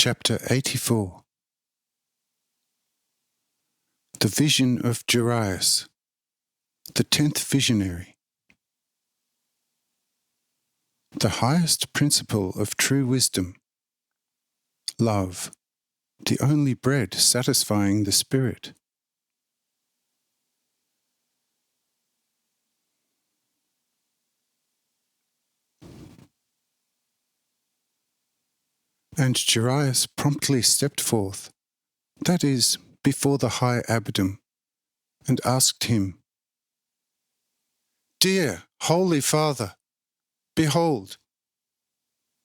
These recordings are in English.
Chapter 84. The Vision of Jairus, the 10th Visionary. The highest principle of true wisdom, love, the only bread satisfying the spirit. And Jairus promptly stepped forth, that is, before the high abbot, and asked him, "Dear Holy Father, behold,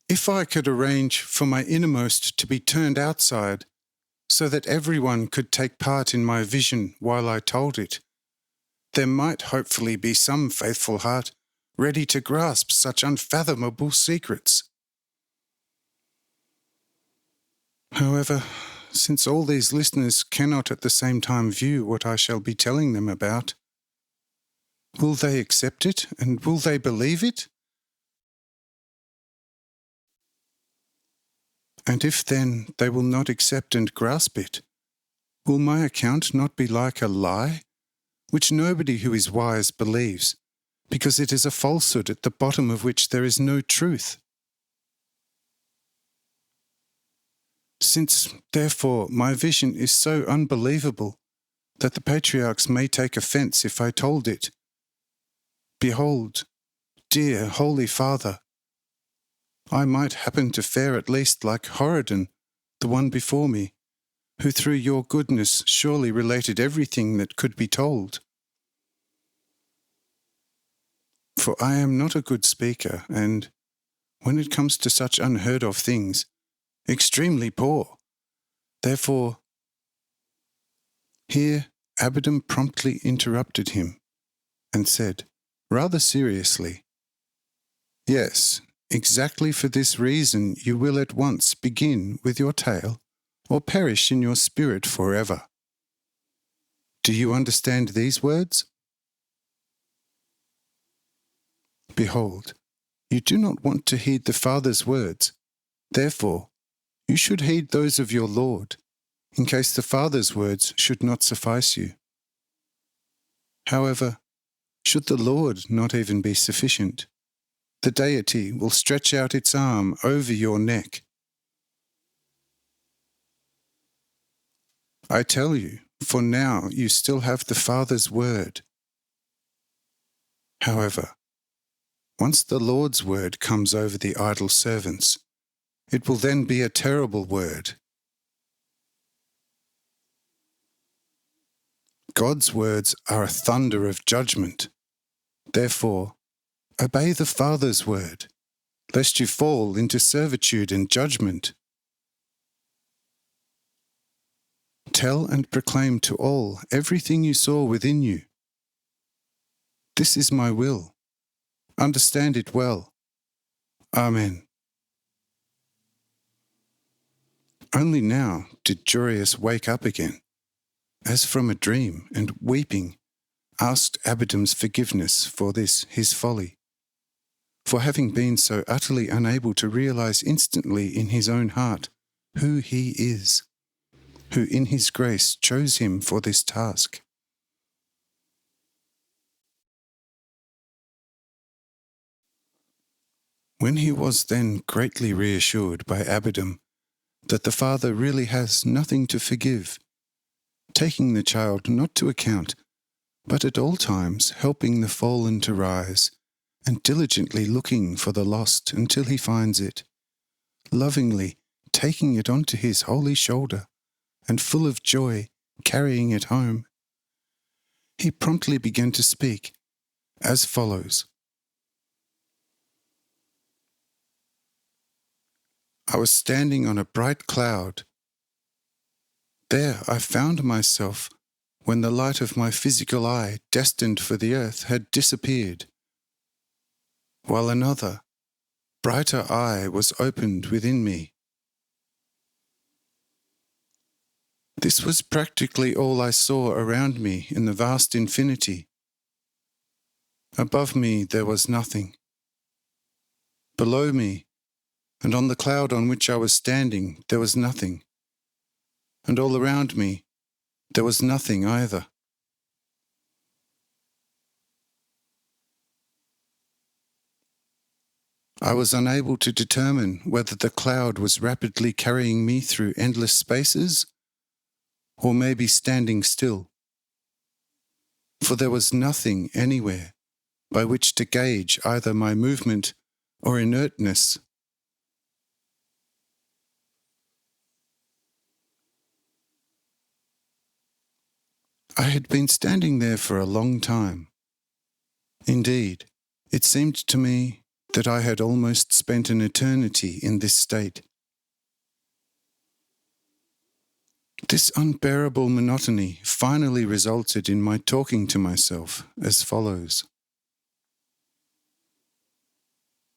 if I could arrange for my innermost to be turned outside, so that everyone could take part in my vision while I told it, there might hopefully be some faithful heart ready to grasp such unfathomable secrets. However, since all these listeners cannot at the same time view what I shall be telling them about, will they accept it and will they believe it? And if then they will not accept and grasp it, will my account not be like a lie, which nobody who is wise believes, because it is a falsehood at the bottom of which there is no truth? Since, therefore, my vision is so unbelievable that the patriarchs may take offence if I told it, behold, dear Holy Father, I might happen to fare at least like Horadin, the one before me, who through your goodness surely related everything that could be told. For I am not a good speaker, and, when it comes to such unheard of things, extremely poor. Therefore, here Abbot promptly interrupted him and said, rather seriously, "Yes, exactly for this reason you will at once begin with your tale, or perish in your spirit forever. Do you understand these words? Behold, you do not want to heed the Father's words, therefore, you should heed those of your Lord, in case the Father's words should not suffice you. However, should the Lord not even be sufficient, the deity will stretch out its arm over your neck. I tell you, for now you still have the Father's word. However, once the Lord's word comes over the idle servants, it will then be a terrible word. God's words are a thunder of judgment. Therefore, obey the Father's word, lest you fall into servitude and judgment. Tell and proclaim to all everything you saw within you. This is my will. Understand it well. Amen." Only now did Jairus wake up again, as from a dream, and weeping, asked Abbot's forgiveness for this his folly, for having been so utterly unable to realize instantly in his own heart who he is, who in his grace chose him for this task. When he was then greatly reassured by Abbot that the Father really has nothing to forgive, taking the child not to account, but at all times helping the fallen to rise, and diligently looking for the lost until he finds it, lovingly taking it onto his holy shoulder, and full of joy carrying it home, he promptly began to speak as follows. I was standing on a bright cloud. There I found myself when the light of my physical eye, destined for the earth, had disappeared, while another, brighter eye was opened within me. This was practically all I saw around me in the vast infinity. Above me there was nothing. Below me, and on the cloud on which I was standing there was nothing, and all around me there was nothing either. I was unable to determine whether the cloud was rapidly carrying me through endless spaces, or maybe standing still, for there was nothing anywhere by which to gauge either my movement or inertness. I had been standing there for a long time. Indeed, it seemed to me that I had almost spent an eternity in this state. This unbearable monotony finally resulted in my talking to myself as follows.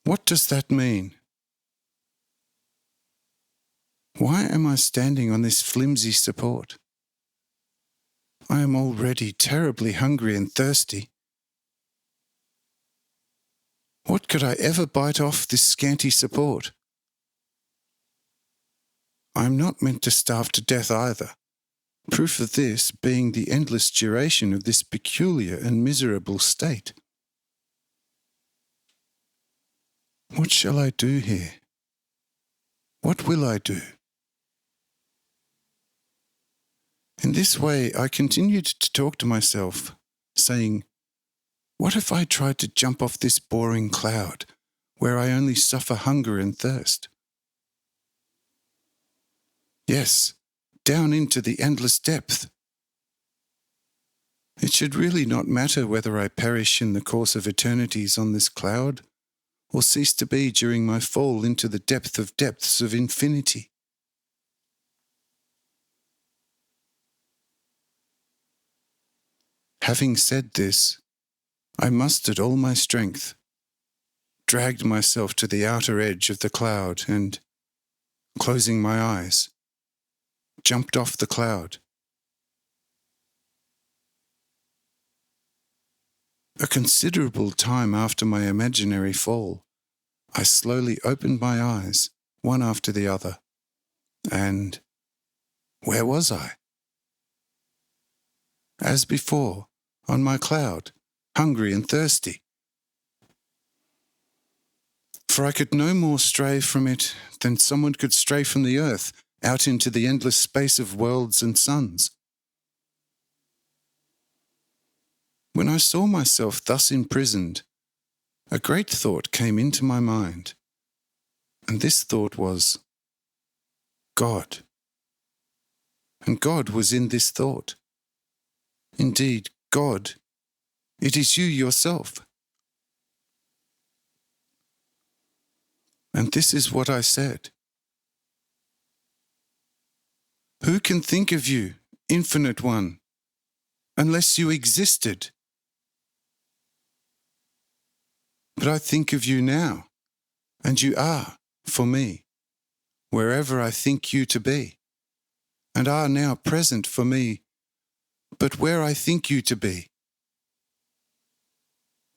What does that mean? Why am I standing on this flimsy support? I am already terribly hungry and thirsty. What could I ever bite off this scanty support? I am not meant to starve to death either, proof of this being the endless duration of this peculiar and miserable state. What shall I do here? What will I do? In this way I continued to talk to myself, saying, what if I tried to jump off this boring cloud, where I only suffer hunger and thirst? Yes, down into the endless depth. It should really not matter whether I perish in the course of eternities on this cloud, or cease to be during my fall into the depth of depths of infinity. Having said this, I mustered all my strength, dragged myself to the outer edge of the cloud and, closing my eyes, jumped off the cloud. A considerable time after my imaginary fall, I slowly opened my eyes, one after the other, and where was I? As before, on my cloud, hungry and thirsty. For I could no more stray from it than someone could stray from the earth out into the endless space of worlds and suns. When I saw myself thus imprisoned, a great thought came into my mind, and this thought was, God. And God was in this thought. Indeed, God, it is you yourself. And this is what I said. Who can think of you, Infinite One, unless you existed? But I think of you now, and you are, for me, wherever I think you to be, and are now present for me, but where I think you to be.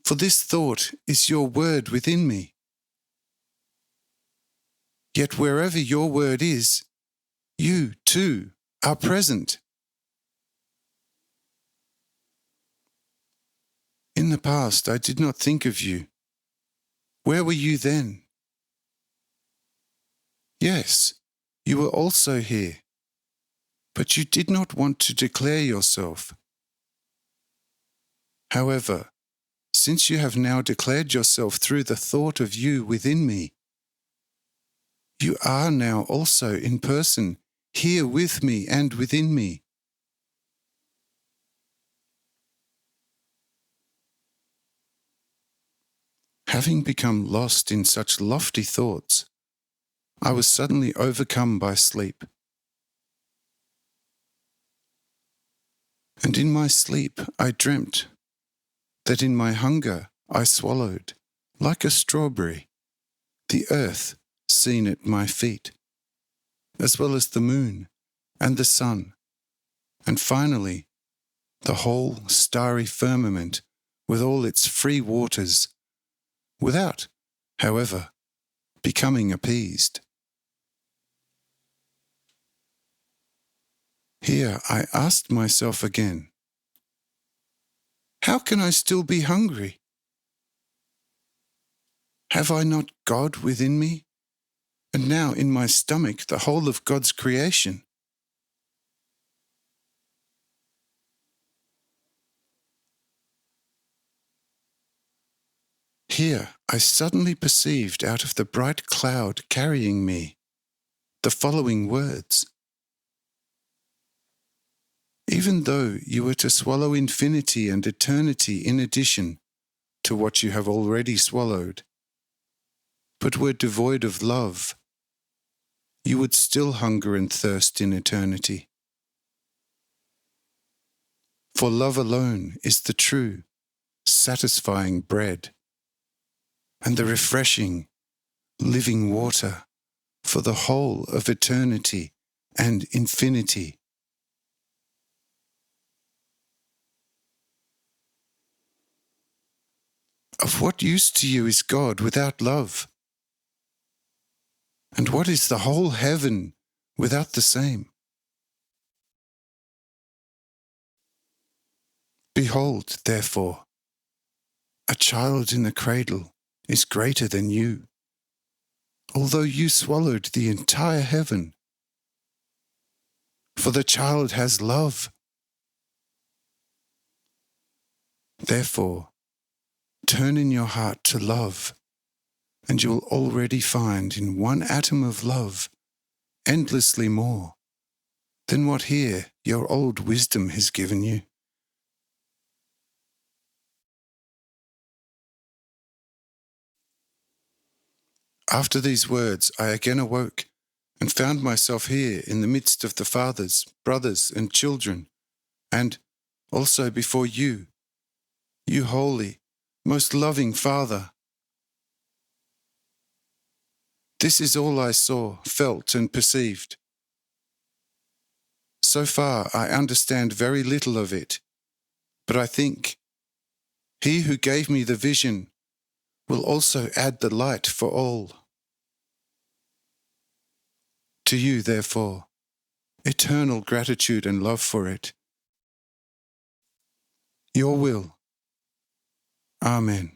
For this thought is your word within me. Yet wherever your word is, you, too, are present. In the past, I did not think of you. Where were you then? Yes, you were also here, but you did not want to declare yourself. However, since you have now declared yourself through the thought of you within me, you are now also in person, here with me and within me. Having become lost in such lofty thoughts, I was suddenly overcome by sleep. And in my sleep I dreamt that in my hunger I swallowed, like a strawberry, the earth seen at my feet, as well as the moon and the sun, and finally the whole starry firmament with all its free waters, without, however, becoming appeased. Here I asked myself again, how can I still be hungry? Have I not God within me, and now in my stomach the whole of God's creation? Here I suddenly perceived out of the bright cloud carrying me the following words. Even though you were to swallow infinity and eternity in addition to what you have already swallowed, but were devoid of love, you would still hunger and thirst in eternity. For love alone is the true, satisfying bread, and the refreshing, living water for the whole of eternity and infinity. Of what use to you is God without love? And what is the whole heaven without the same? Behold, therefore, a child in the cradle is greater than you, although you swallowed the entire heaven. For the child has love. Therefore, turn in your heart to love, and you will already find in one atom of love endlessly more than what here your old wisdom has given you. After these words, I again awoke and found myself here in the midst of the fathers, brothers, and children, and also before you, you holy, most loving Father. This is all I saw, felt, and perceived. So far, I understand very little of it, but I think He who gave me the vision will also add the light for all. To you, therefore, eternal gratitude and love for it. Your will. Amen.